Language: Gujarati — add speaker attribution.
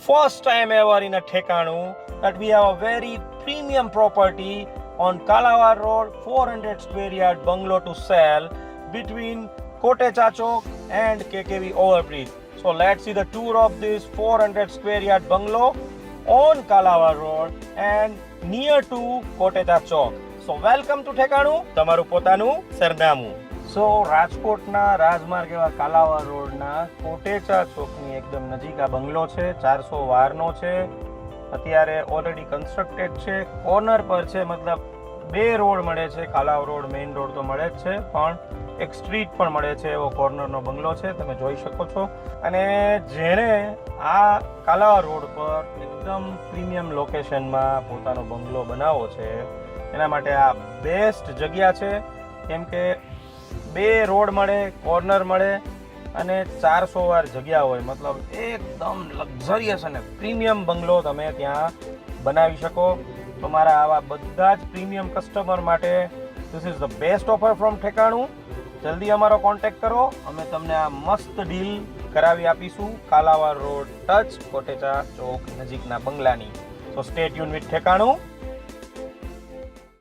Speaker 1: first time ever in a Thekanu that we have a very premium property on Kalawar Road, 400 square yard bungalow to sell between Kote Chachok and KKV overbridge. So let's see the tour of this 400 square yard bungalow on Kalawar Road and near to Kote Chachok. So welcome to Thekanu, તમારું પોતાનું સરનામું. સો રાજકોટના રાજમાર્ગ એવા કાલાવા રોડના કોટેચા ચોકની એકદમ નજીક આ બંગલો છે. 400 વારનો છે. અત્યારે ઓલરેડી કન્સ્ટ્રક્ટેડ છે. કોર્નર પર છે, મતલબ બે રોડ મળે છે. કાલાવા રોડ મેઇન રોડ તો મળે જ છે, પણ એક સ્ટ્રીટ પણ મળે છે એવો કોર્નરનો બંગલો છે, તમે જોઈ શકો છો. અને જેણે આ કાલાવા રોડ પર એકદમ પ્રીમિયમ લોકેશનમાં પોતાનો બંગલો બનાવવો છે એના માટે આ બેસ્ટ જગ્યા છે. કેમ કે બે રોડ મળે, કોર્નર મળે અને 400 વાર જગ્યા હોય, મતલબ એકદમ લક્ઝરિયસ અને પ્રીમિયમ બંગલો તમે ત્યાં બનાવી શકો. તો મારા આવા બધા જ પ્રીમિયમ કસ્ટમર માટે this is the best offer from ઠેકાણું. જલ્દી અમારો કોન્ટેક્ટ કરો, અમે તમને આ મસ્ત ડીલ કરાવી આપીશું કાલાવા રોડ ટચ કોટેચા ચોક નજીકના બંગલાની. સો સ્ટે ટ્યુન વિથ ઠેકાણું.